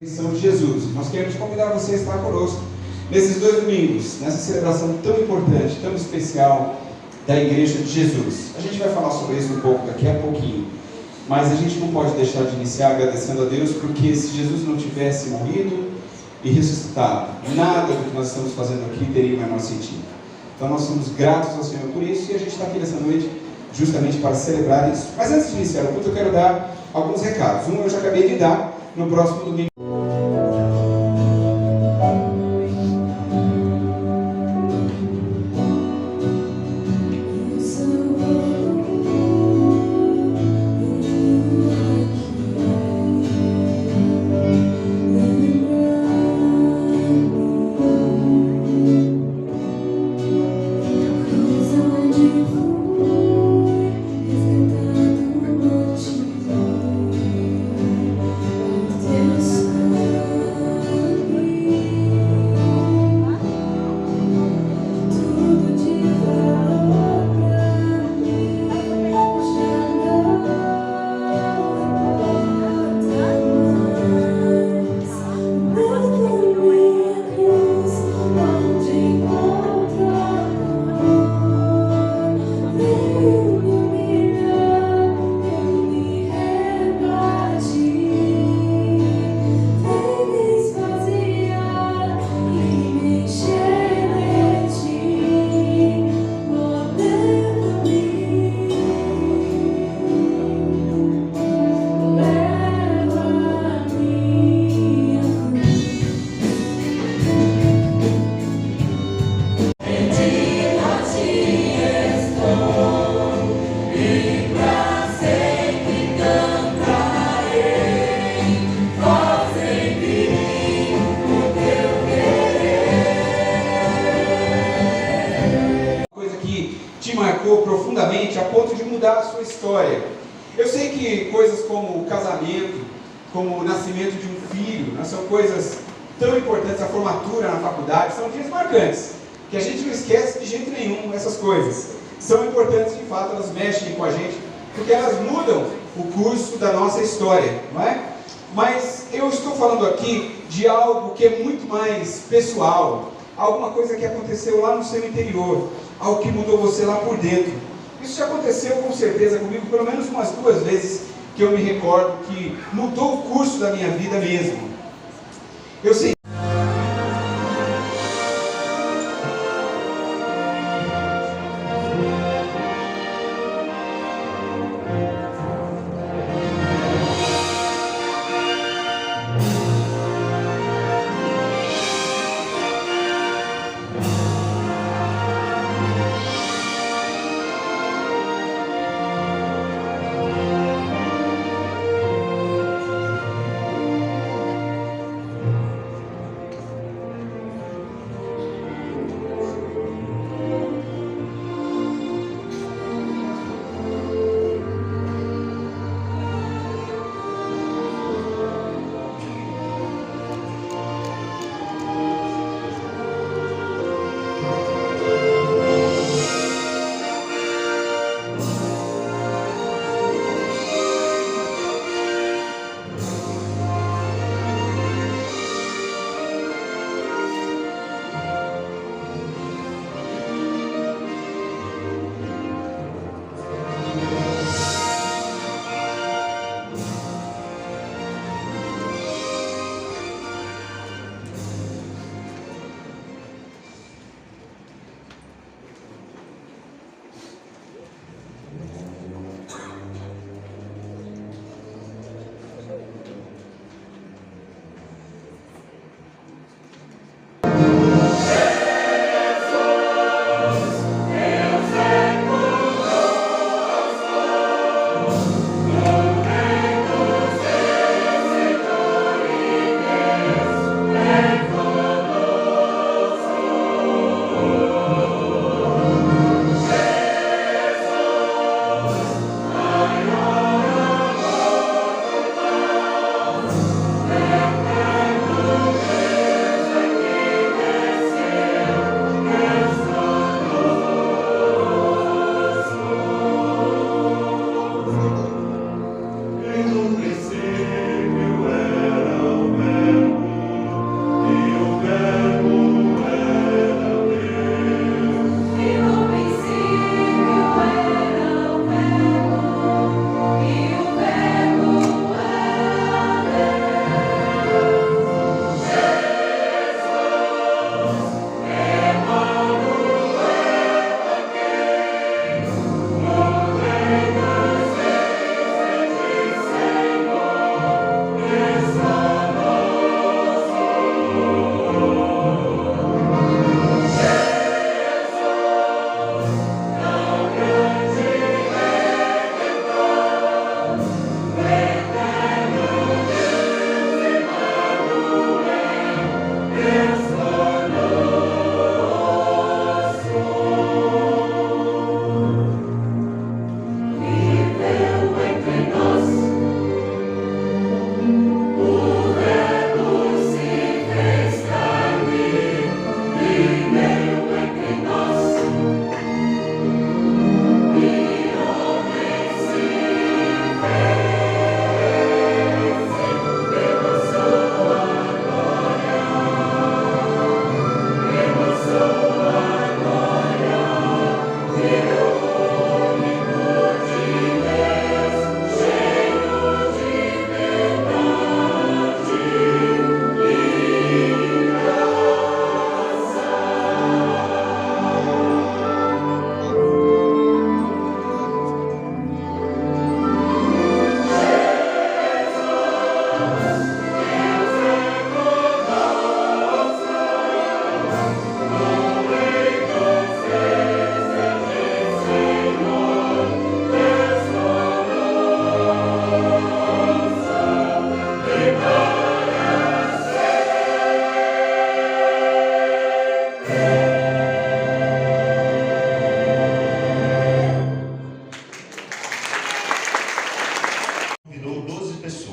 De Jesus. Nós queremos convidar você a estar conosco nesses 2 domingos, nessa celebração tão importante, tão especial da Igreja de Jesus. A gente vai falar sobre isso um pouco daqui a pouquinho, mas a gente não pode deixar de iniciar agradecendo a Deus, porque se Jesus não tivesse morrido e ressuscitado, nada do que nós estamos fazendo aqui teria o menor sentido. Então nós somos gratos ao Senhor por isso e a gente está aqui nessa noite justamente para celebrar isso. Mas antes de iniciar o culto, eu quero dar alguns recados. Um eu já acabei de dar no próximo domingo. Profundamente a ponto de mudar a sua história. Eu sei que coisas como o casamento, como o nascimento de um filho, né, são coisas tão importantes, a formatura na faculdade, são dias marcantes, que a gente não esquece de jeito nenhum essas coisas. São importantes, de fato, elas mexem com a gente, porque elas mudam o curso da nossa história, não é? Mas eu estou falando aqui de algo que é muito mais pessoal, alguma coisa que aconteceu lá no seu interior, algo que mudou você lá por dentro. Isso já aconteceu com certeza comigo pelo menos umas 2 vezes que eu me recordo, que mudou o curso da minha vida mesmo. Eu sei.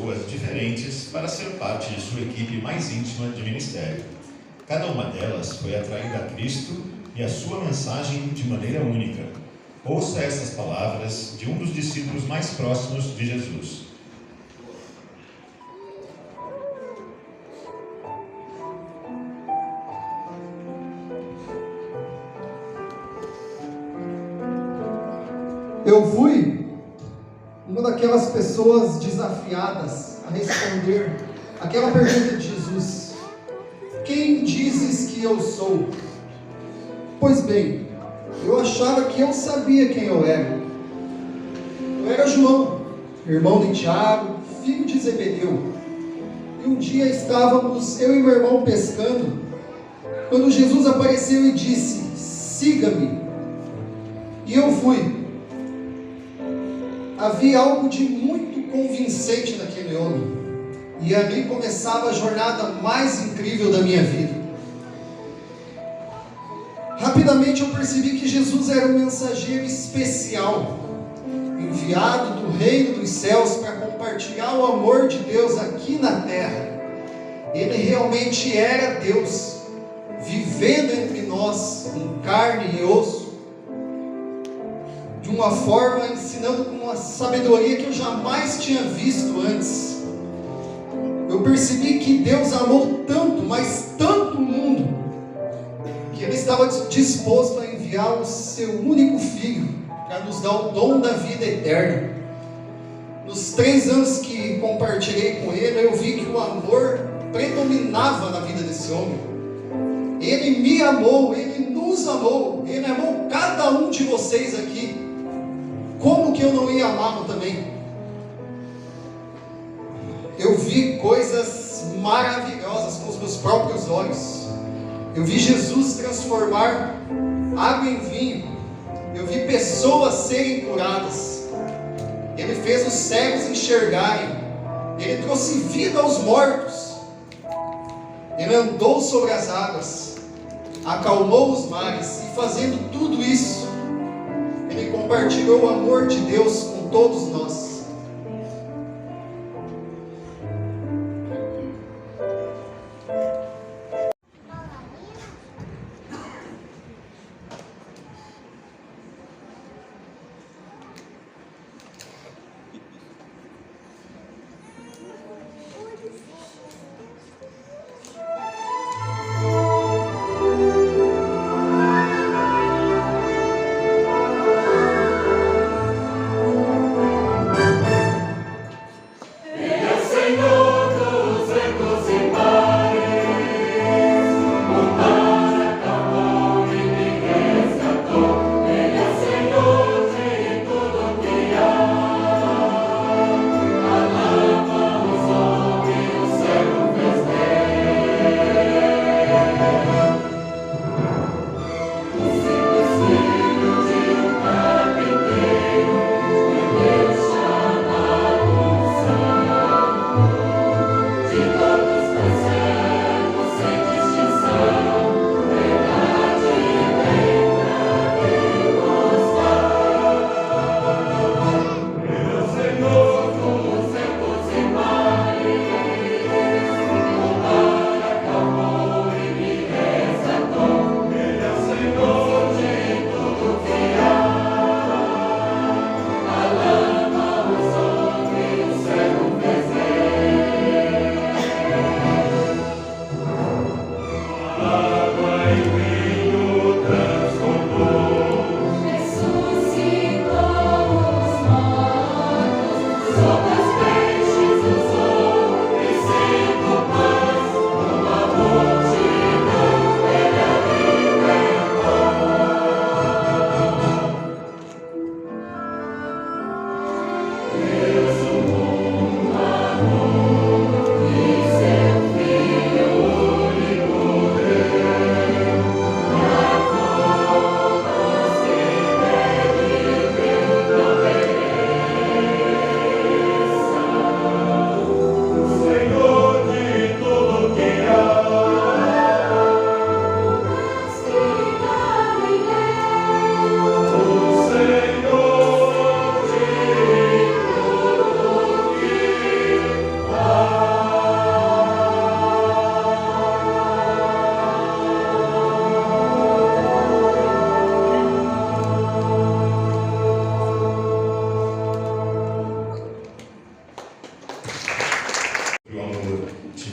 pessoas diferentes para ser parte de sua equipe mais íntima de ministério. Cada uma delas foi atraída a Cristo e a sua mensagem de maneira única. Ouça essas palavras de um dos discípulos mais próximos de Jesus. Eu fui uma daquelas pessoas desafiadas a responder aquela pergunta de Jesus: quem dizes que eu sou? Pois bem, eu achava que eu sabia quem eu era. Eu era João, irmão de Tiago, filho de Zebedeu. E um dia estávamos, eu e meu irmão, pescando, quando Jesus apareceu e disse: siga-me. E eu fui. Havia algo de muito convincente naquele homem, e ali começava a jornada mais incrível da minha vida. Rapidamente eu percebi que Jesus era um mensageiro especial, enviado do reino dos céus para compartilhar o amor de Deus aqui na terra. Ele realmente era Deus, vivendo entre nós, em carne e osso, de uma forma, ensinando com uma sabedoria que eu jamais tinha visto antes. Eu percebi que Deus amou tanto, mas tanto o mundo, que Ele estava disposto a enviar o seu único Filho para nos dar o dom da vida eterna. Nos 3 anos que compartilhei com Ele, eu vi que o amor predominava na vida desse homem. Ele me amou, Ele nos amou, Ele amou cada um de vocês aqui. Como que eu não ia amá-lo também? Eu vi coisas maravilhosas com os meus próprios olhos. Eu vi Jesus transformar água em vinho. Eu vi pessoas serem curadas. Ele fez os cegos enxergarem. Ele trouxe vida aos mortos. Ele andou sobre as águas, acalmou os mares, e fazendo tudo isso, Ele compartilhou o amor de Deus com todos nós.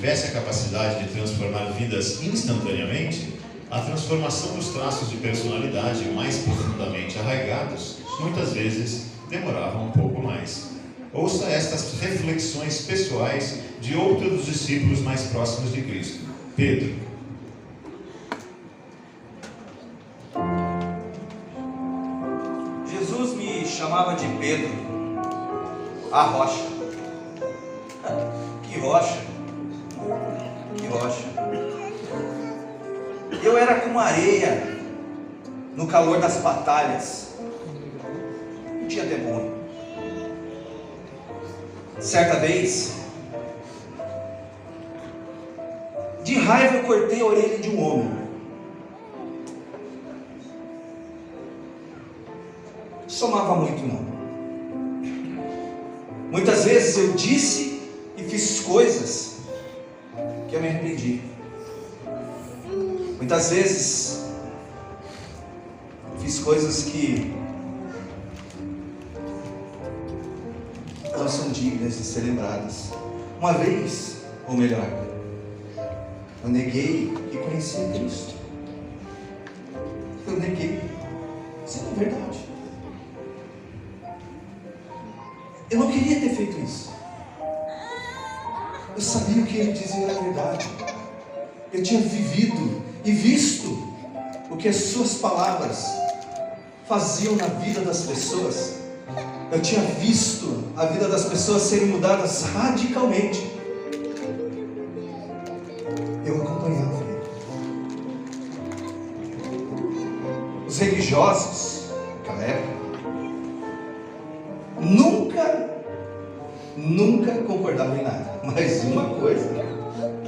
tivesse a capacidade de transformar vidas instantaneamente, a transformação dos traços de personalidade mais profundamente arraigados muitas vezes demorava um pouco mais. Ouça estas reflexões pessoais de outro dos discípulos mais próximos de Cristo, Pedro. Jesus me chamava de Pedro, a rocha. Que rocha? Que rocha? Eu era como areia no calor das batalhas. Não tinha tempo ruim. Certa vez, de raiva eu cortei a orelha de um homem. Somava muito não. Muitas vezes eu disse e fiz coisas que eu me arrependi. Muitas vezes fiz coisas que não são dignas de ser lembradas. Uma vez, ou melhor, eu neguei que conhecia Cristo. Eu neguei. Isso não é verdade. Eu não queria ter feito isso. Eu sabia o que ele dizia era verdade. Eu tinha vivido e visto o que as suas palavras faziam na vida das pessoas. Eu tinha visto a vida das pessoas serem mudadas radicalmente. Eu acompanhava ele. Os religiosos naquela época nunca concordavam em nada. Mas uma coisa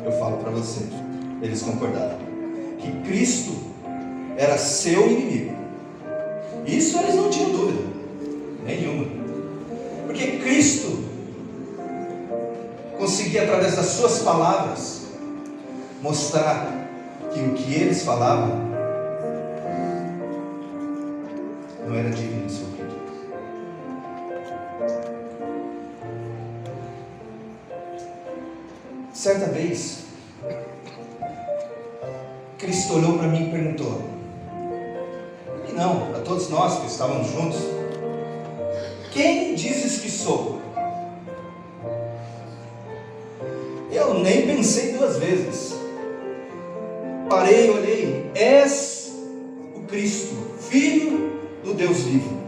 eu falo para você, eles concordavam: que Cristo era seu inimigo. Isso eles não tinham dúvida nenhuma, porque Cristo conseguia, através das suas palavras, mostrar que o que eles falavam não era digno de seu ouvido. Certa vez, Cristo olhou para mim e perguntou, e não, a todos nós que estávamos juntos: quem dizes que sou? Eu nem pensei duas vezes. Parei e olhei: és o Cristo, Filho do Deus vivo.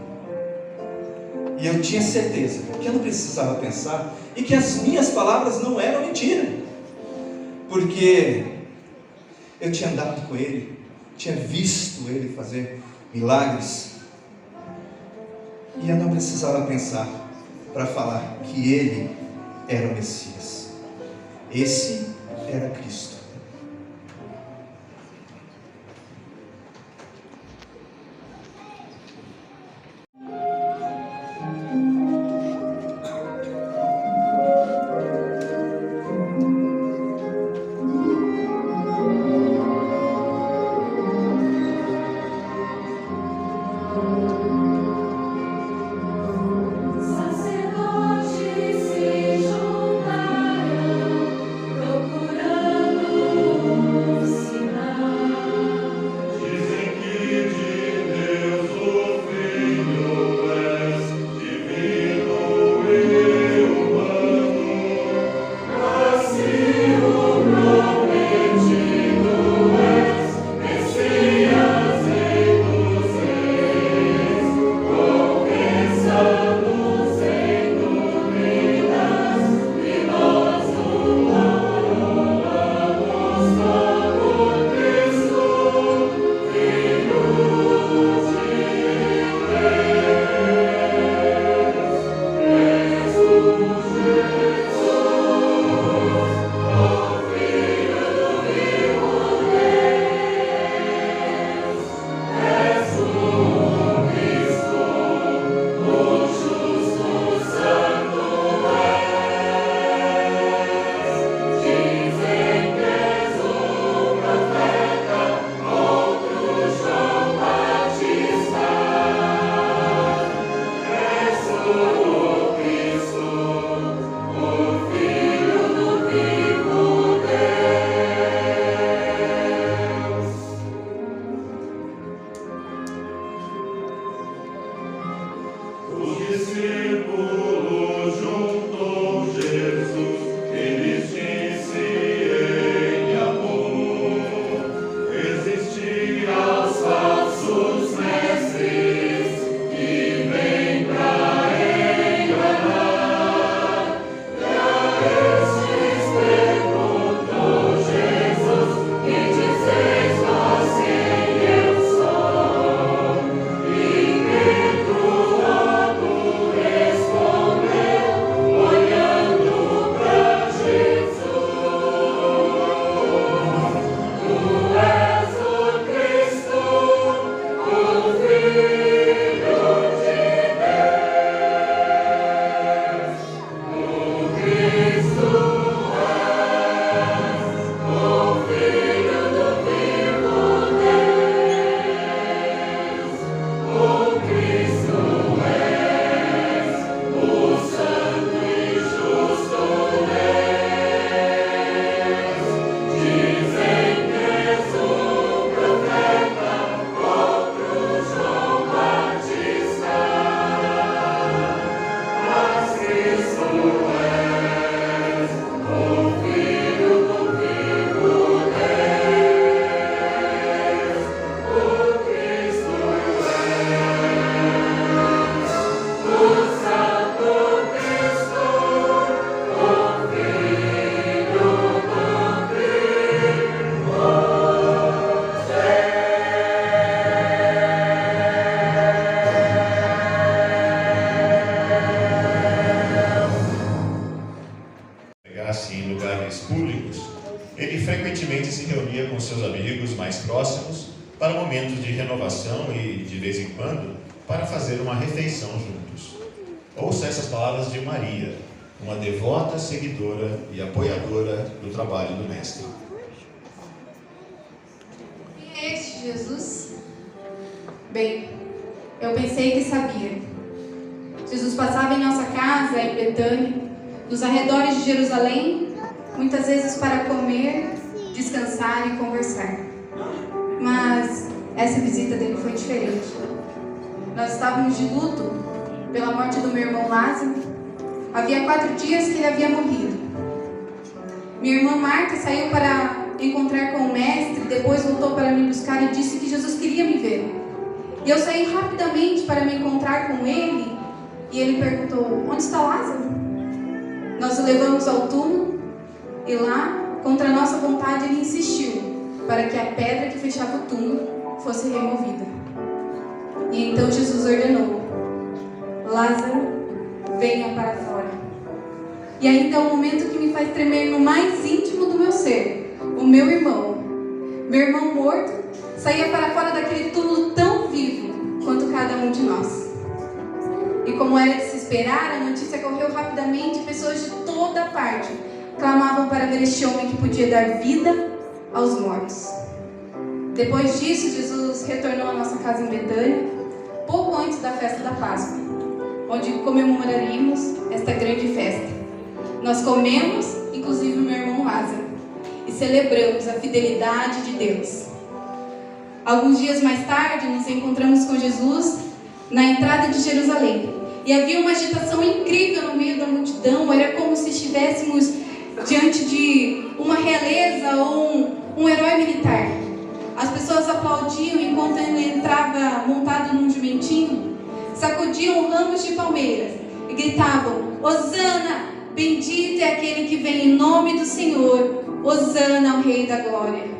E eu tinha certeza que eu não precisava pensar e que as minhas palavras não eram mentira, porque eu tinha andado com Ele, tinha visto Ele fazer milagres, e eu não precisava pensar para falar que Ele era o Messias. Esse era Cristo. Sacerdotes se juntaram, procurando se reunia com seus amigos mais próximos para momentos de renovação e, de vez em quando, para fazer uma refeição juntos. Ouça essas palavras de Maria, uma devota seguidora e apoiadora do trabalho do Mestre. Quem é este Jesus? Bem, eu pensei que sabia. Jesus passava em nossa casa, em Betânia, nos arredores de Jerusalém, muitas vezes para comer, descansar e conversar. Mas essa visita dele foi diferente. Nós estávamos de luto pela morte do meu irmão Lázaro. Havia 4 dias que ele havia morrido. Minha irmã Marta saiu para encontrar com o mestre, depois voltou para me buscar e disse que Jesus queria me ver. E eu saí rapidamente para me encontrar com ele, e ele perguntou: onde está Lázaro? Nós o levamos ao túmulo, e lá, contra a nossa vontade, ele insistiu para que a pedra que fechava o túmulo fosse removida. E então Jesus ordenou: Lázaro, venha para fora. E ainda é um momento que me faz tremer no mais íntimo do meu ser. O meu irmão morto, saía para fora daquele túmulo tão vivo quanto cada um de nós. E como era de se esperar, a notícia correu rapidamente, pessoas de toda parte clamavam para ver este homem que podia dar vida aos mortos. Depois disso, Jesus retornou à nossa casa em Betânia, pouco antes da festa da Páscoa, onde comemoraríamos esta grande festa. Nós comemos, inclusive o meu irmão Lázaro, e celebramos a fidelidade de Deus. Alguns dias mais tarde, nos encontramos com Jesus na entrada de Jerusalém. E havia uma agitação incrível no meio da multidão. Era como se estivéssemos diante de uma realeza ou um herói militar. As pessoas aplaudiam enquanto ele entrava montado num jumentinho, sacudiam ramos de palmeiras e gritavam: Hosana, bendito é aquele que vem em nome do Senhor, Hosana ao Rei da Glória.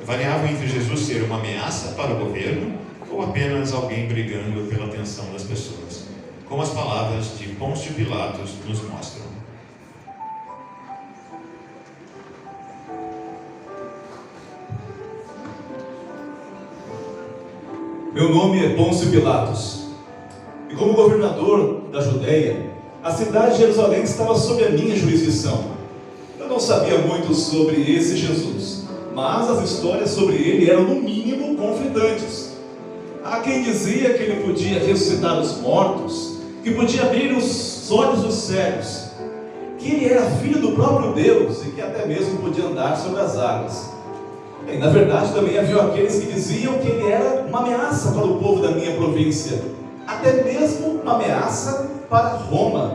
variavam entre Jesus ser uma ameaça para o governo ou apenas alguém brigando pela atenção das pessoas, como as palavras de Pôncio Pilatos nos mostram. Meu nome é Pôncio Pilatos, e como governador da Judéia, a cidade de Jerusalém estava sob a minha jurisdição. Eu não sabia muito sobre esse Jesus, mas as histórias sobre ele eram no mínimo conflitantes. Há quem dizia que ele podia ressuscitar os mortos, que podia abrir os olhos dos cegos, que ele era filho do próprio Deus e que até mesmo podia andar sobre as águas. E, na verdade, também havia aqueles que diziam que ele era uma ameaça para o povo da minha província, até mesmo uma ameaça para Roma.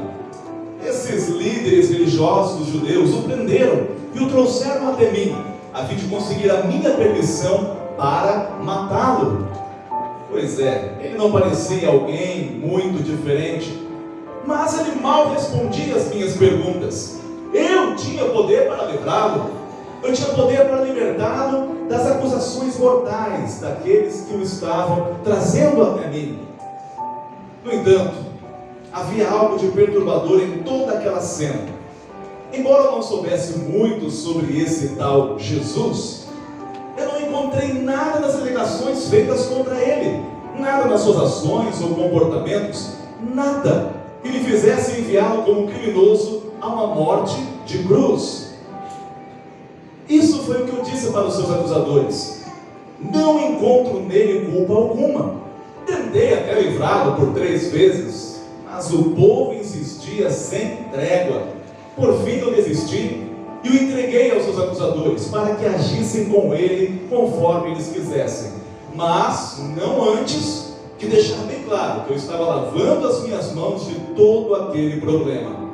Esses líderes religiosos judeus o prenderam e o trouxeram até mim, a fim de conseguir a minha permissão para matá-lo. Pois é, ele não parecia alguém muito diferente, mas ele mal respondia às minhas perguntas. Eu tinha poder para livrá-lo, eu tinha poder para libertá-lo das acusações mortais daqueles que o estavam trazendo até mim. No entanto, havia algo de perturbador em toda aquela cena. Embora eu não soubesse muito sobre esse tal Jesus, eu não encontrei nada nas alegações feitas contra ele, nada nas suas ações ou comportamentos, nada que lhe fizesse enviá-lo como criminoso a uma morte de cruz. Isso foi o que eu disse para os seus acusadores. Não encontro nele culpa alguma. Tentei até livrá-lo por 3 vezes, mas o povo insistia sem trégua. Por fim eu desisti e o entreguei aos seus acusadores para que agissem com ele conforme eles quisessem, mas não antes de deixar bem claro que eu estava lavando as minhas mãos de todo aquele problema.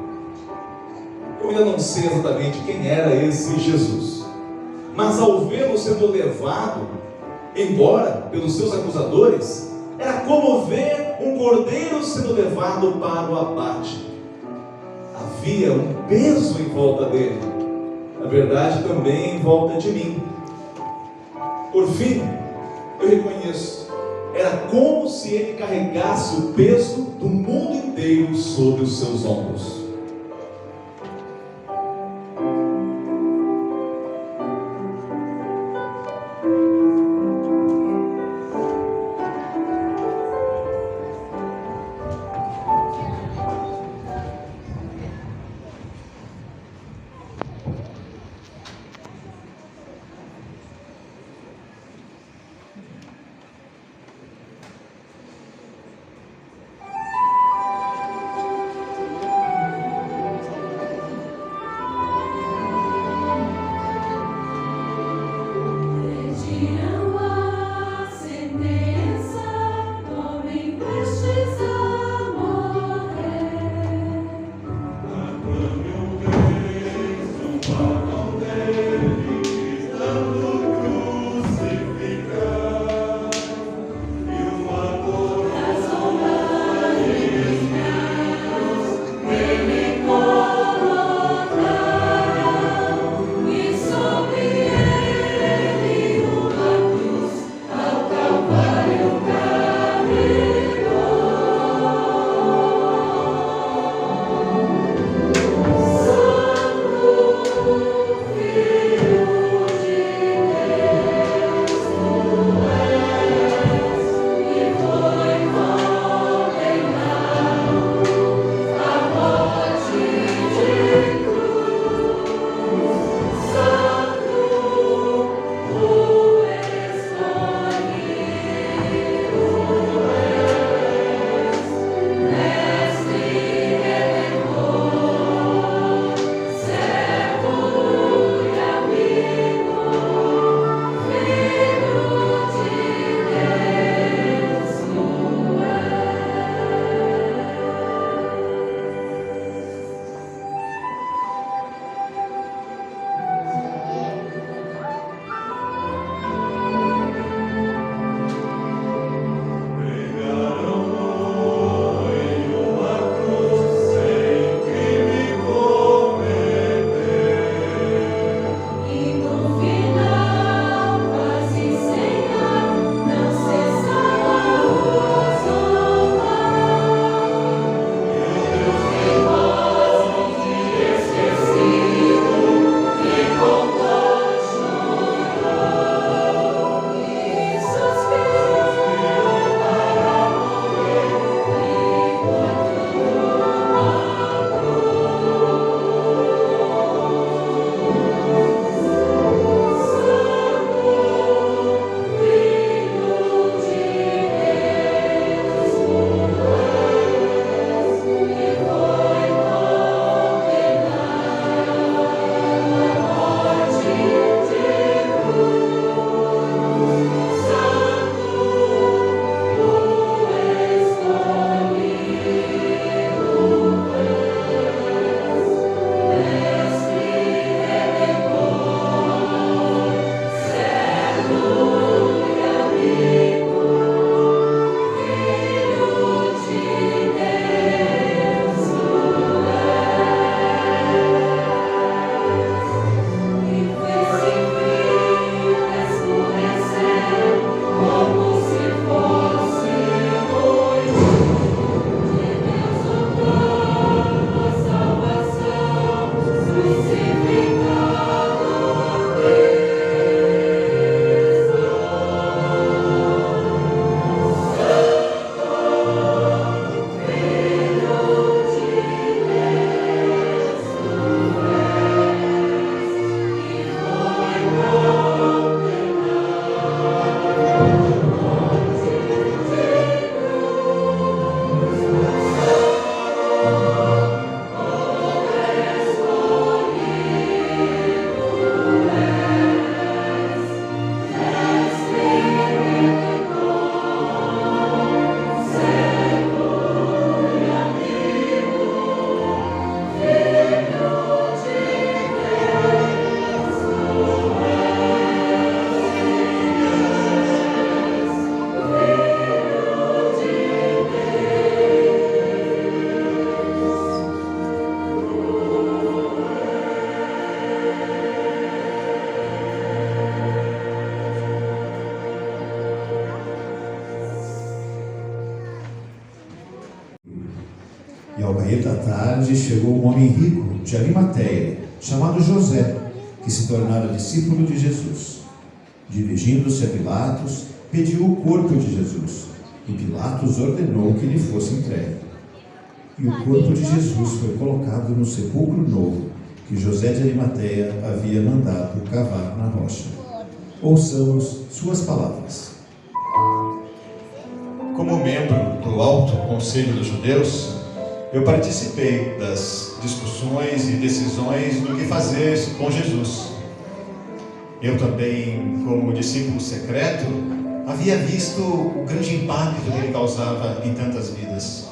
Eu ainda não sei exatamente quem era esse Jesus, mas ao vê-lo sendo levado embora pelos seus acusadores, era como ver um cordeiro sendo levado para o abate. Havia um peso em volta dele, na verdade também em volta de mim. Por fim, eu reconheço, era como se ele carregasse o peso do mundo inteiro sobre os seus ombros. E ao cair da tarde chegou um homem rico de Arimateia, chamado José, que se tornara discípulo de Jesus. Dirigindo-se a Pilatos, pediu o corpo de Jesus, e Pilatos ordenou que lhe fosse entregue. E o corpo de Jesus foi colocado no sepulcro novo, que José de Arimateia havia mandado cavar na rocha. Ouçamos suas palavras. Como membro do Alto Conselho dos Judeus, eu participei das discussões e decisões do que fazer com Jesus. Eu também, como discípulo secreto, havia visto o grande impacto que ele causava em tantas vidas.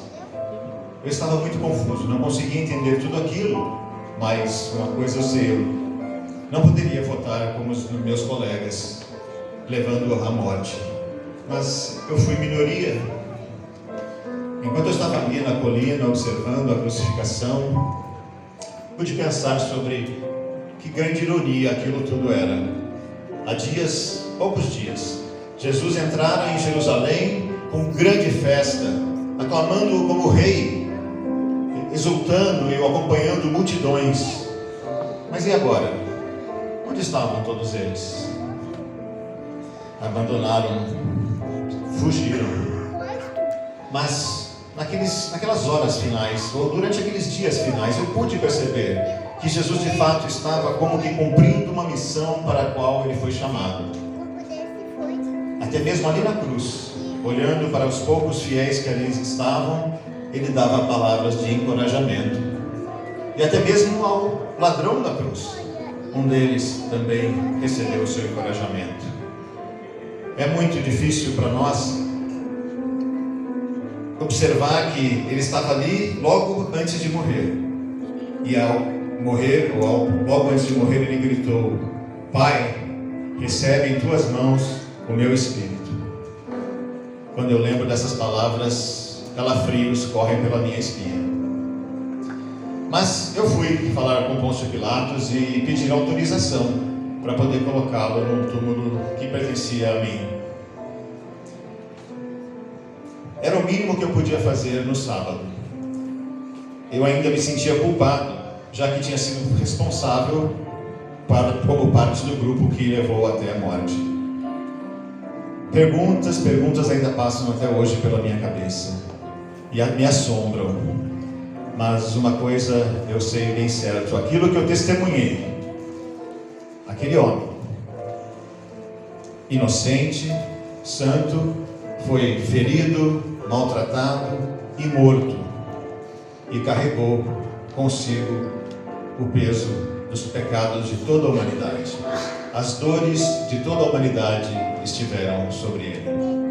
Eu estava muito confuso, não conseguia entender tudo aquilo, mas uma coisa eu sei, eu não poderia votar como os meus colegas, levando-o à morte. Mas eu fui minoria. Enquanto eu estava ali na colina, observando a crucificação, pude pensar sobre que grande ironia aquilo tudo era. Há dias, poucos dias, Jesus entrara em Jerusalém com grande festa, aclamando-o como rei, exultando e acompanhando multidões. Mas e agora? Onde estavam todos eles? Abandonaram, fugiram. Mas naquelas horas finais, ou durante aqueles dias finais, eu pude perceber que Jesus de fato estava como que cumprindo uma missão para a qual ele foi chamado. Até mesmo ali na cruz, olhando para os poucos fiéis que ali estavam, ele dava palavras de encorajamento. E até mesmo ao ladrão da cruz, um deles também recebeu o seu encorajamento. É muito difícil para nós observar que ele estava ali logo antes de morrer. E ao morrer, logo antes de morrer, ele gritou: Pai, recebe em tuas mãos o meu espírito. Quando eu lembro dessas palavras, calafrios correm pela minha espinha. Mas eu fui falar com Pôncio Pilatos e pedir autorização para poder colocá-lo num túmulo que pertencia a mim. Era o mínimo que eu podia fazer no sábado. Eu ainda me sentia culpado, já que tinha sido responsável como parte do grupo que levou até a morte. Perguntas ainda passam até hoje pela minha cabeça e me assombram. Mas uma coisa eu sei bem certo: aquilo que eu testemunhei, aquele homem inocente, santo, foi ferido, maltratado e morto, e carregou consigo o peso dos pecados de toda a humanidade. As dores de toda a humanidade estiveram sobre ele.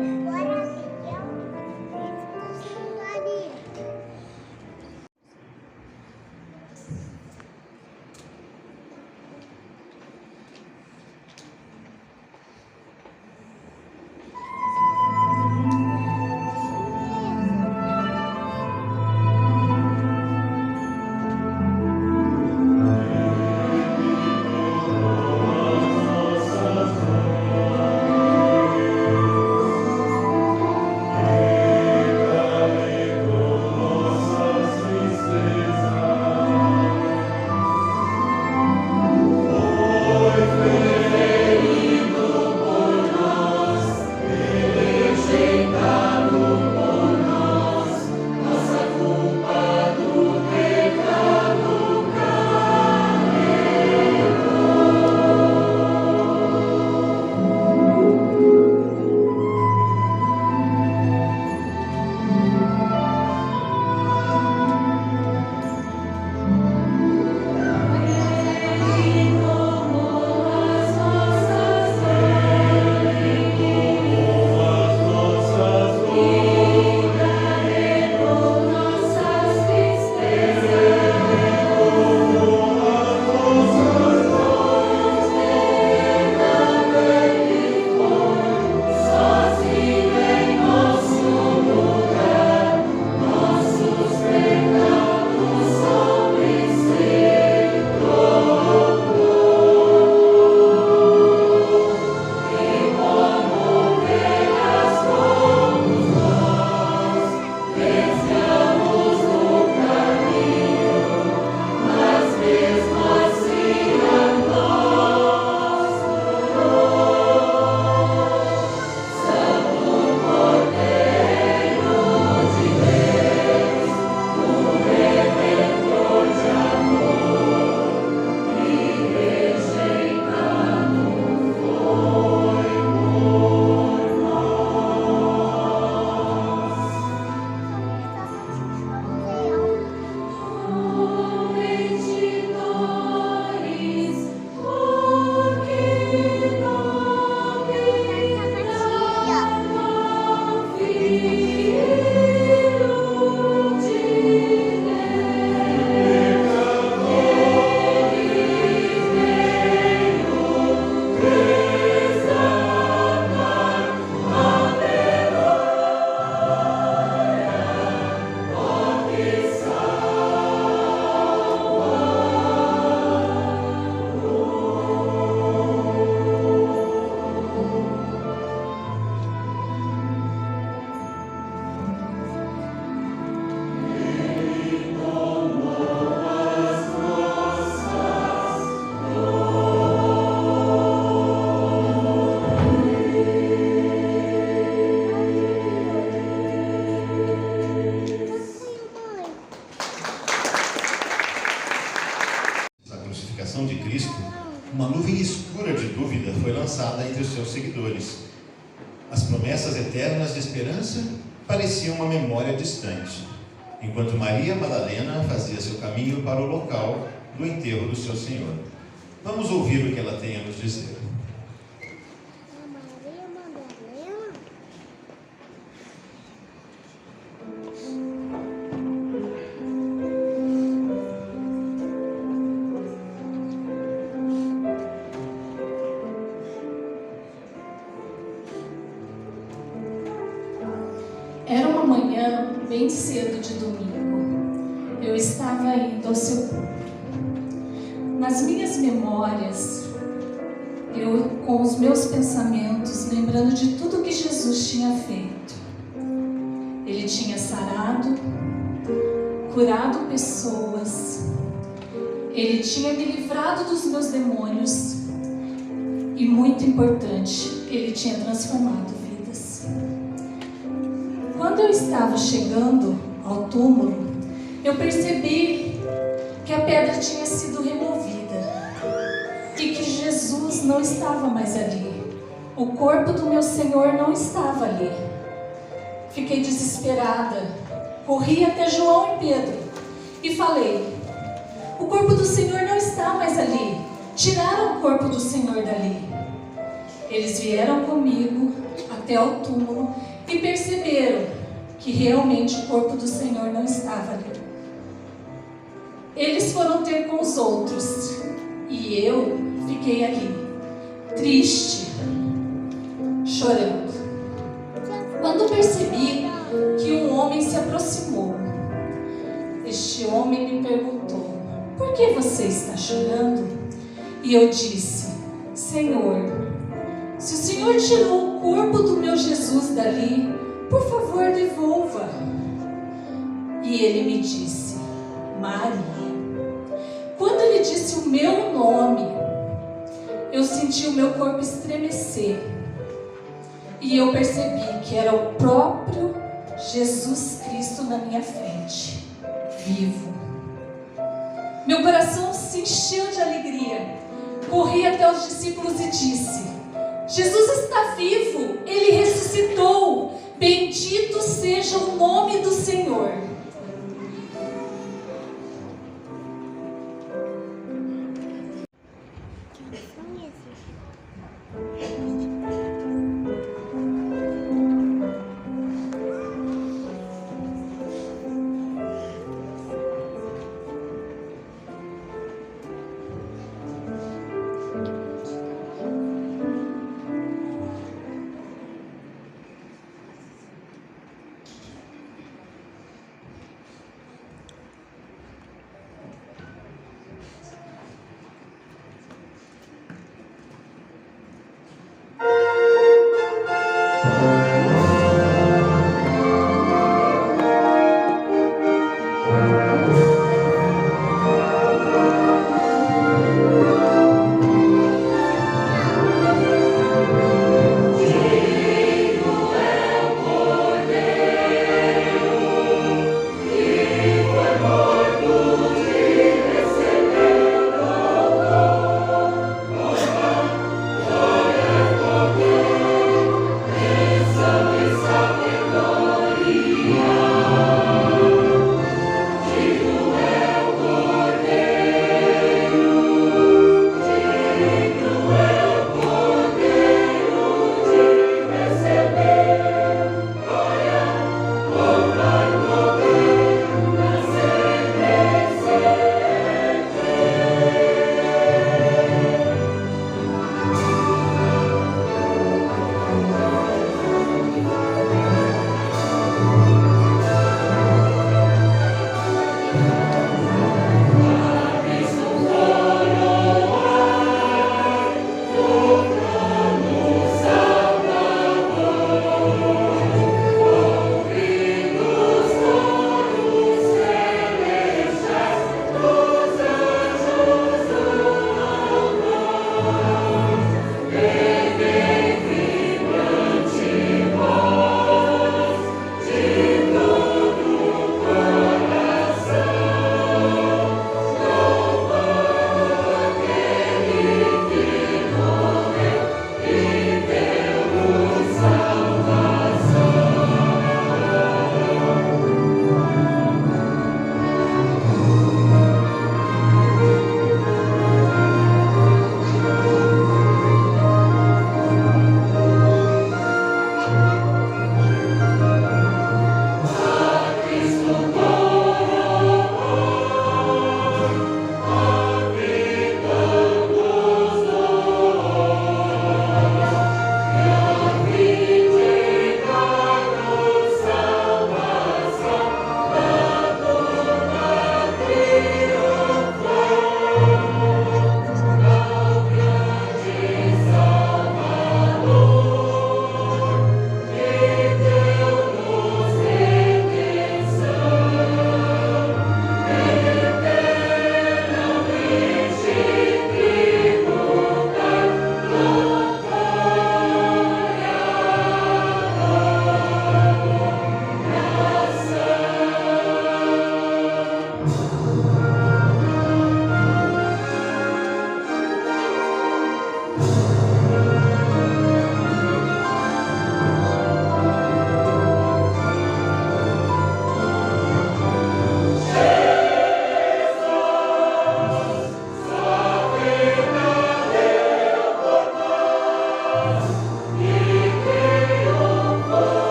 lançada entre os seus seguidores. As promessas eternas de esperança pareciam uma memória distante, enquanto Maria Madalena fazia seu caminho para o local do enterro do seu Senhor. Vamos ouvir o que ela tem a nos dizer. Maria Madalena? Era uma manhã bem cedo de domingo. Eu estava indo ao sepulcro. Nas minhas memórias, eu com os meus pensamentos, lembrando de tudo que Jesus tinha feito. Ele tinha sarado, curado pessoas, ele tinha me livrado dos meus demônios e, muito importante, ele tinha transformado vidas. Quando eu estava chegando ao túmulo, eu percebi que a pedra tinha sido removida e que Jesus não estava mais ali. O corpo do meu Senhor não estava ali. Fiquei desesperada, corri até João e Pedro e falei: o corpo do Senhor não está mais ali, tiraram o corpo do Senhor dali. Eles vieram comigo até o túmulo e perceberam que realmente o corpo do Senhor não estava ali. Eles foram ter com os outros e eu fiquei ali, triste, chorando. Quando percebi que um homem se aproximou, este homem me perguntou: por que você está chorando? E eu disse: Senhor, se o Senhor tirou o corpo do meu Jesus dali, por favor, devolva. E ele me disse: Maria. Quando ele disse o meu nome, eu senti o meu corpo estremecer. E eu percebi que era o próprio Jesus Cristo na minha frente, vivo. Meu coração se encheu de alegria. Corri até os discípulos e disse: Jesus está vivo, ele ressuscitou. Bendito seja o nome do Senhor.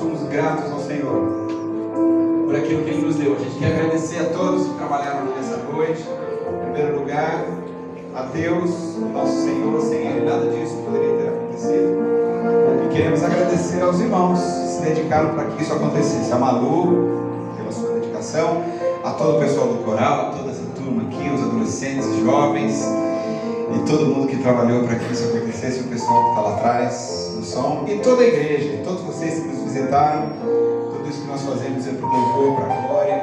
somos gratos ao Senhor por aquilo que Ele nos deu. A gente quer agradecer a todos que trabalharam nessa noite. Em primeiro lugar, a Deus, nosso Senhor. Sem Ele nada disso poderia ter acontecido. E queremos agradecer aos irmãos que se dedicaram para que isso acontecesse. A Malu, pela sua dedicação, a todo o pessoal do coral, a toda essa turma aqui, os adolescentes, os jovens e todo mundo que trabalhou para que isso acontecesse, o pessoal que está lá atrás no som, e toda a igreja, e todos vocês que nos visitaram. Tudo isso que nós fazemos é para o louvor, para a glória,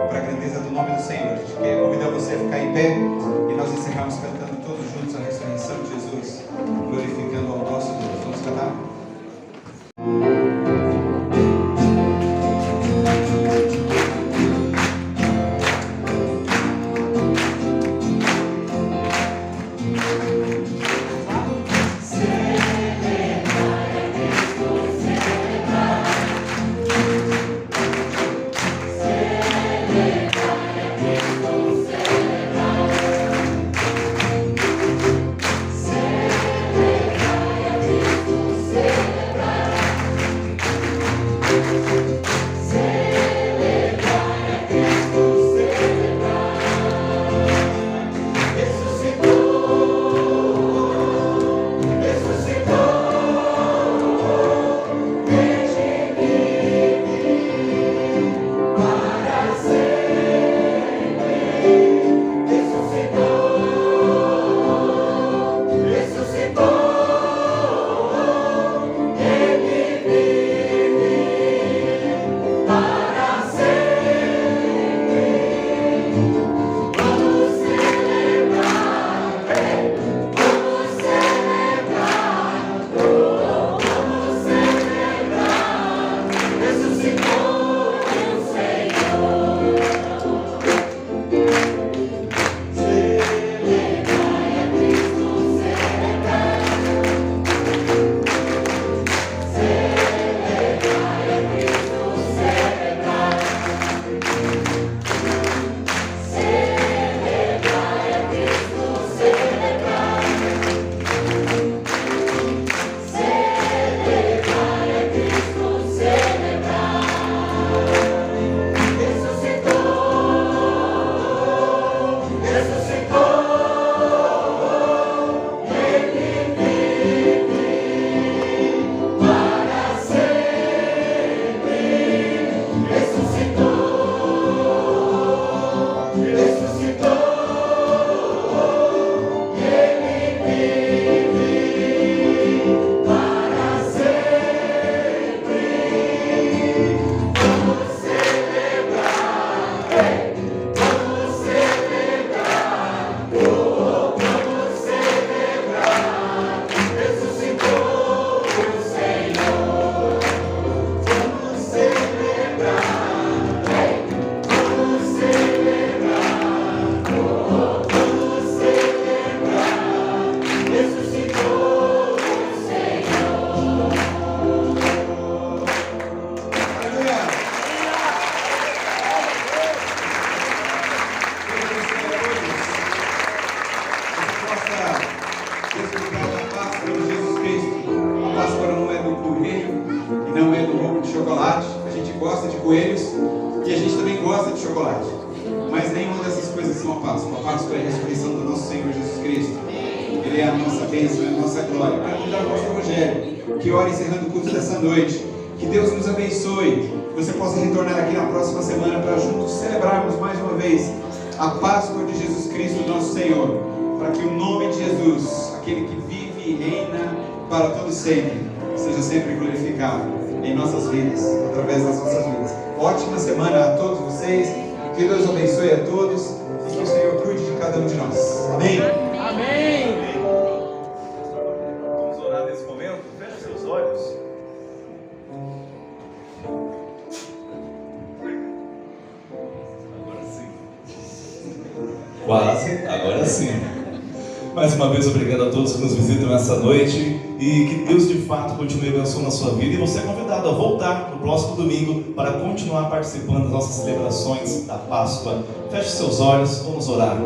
para a grandeza do nome do Senhor. A gente quer convidar você a ficar em pé e nós encerramos cantando todos juntos a ressurreição de Jesus, glorificando ao nosso Deus. Vamos cantar? Ótima semana a todos vocês, que Deus abençoe a todos e que o Senhor cuide de cada um de nós. Amém? Amém. Vamos orar nesse momento? Feche seus olhos. Agora sim. Quase, agora sim. Mais uma vez, obrigado a todos que nos visitam nessa noite e que Deus de fato continue abençoando a sua vida. E você é convidado a voltar no próximo domingo para continuar participando das nossas celebrações da Páscoa. Feche seus olhos, vamos orar.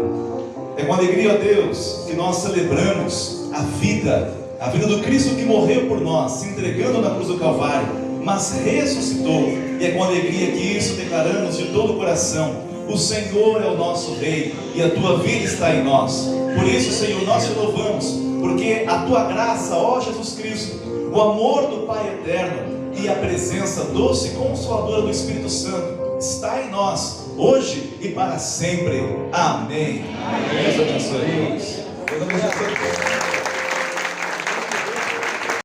É com alegria, ó Deus, que nós celebramos a vida do Cristo que morreu por nós, se entregando na cruz do Calvário, mas ressuscitou. E é com alegria que isso declaramos de todo o coração: o Senhor é o nosso Rei e a tua vida está em nós. Por isso, Senhor, nós te louvamos, porque a tua graça, ó Jesus Cristo, o amor do Pai eterno e a presença doce e consoladora do Espírito Santo está em nós, hoje e para sempre. Amém. Deus abençoe. Deus abençoe.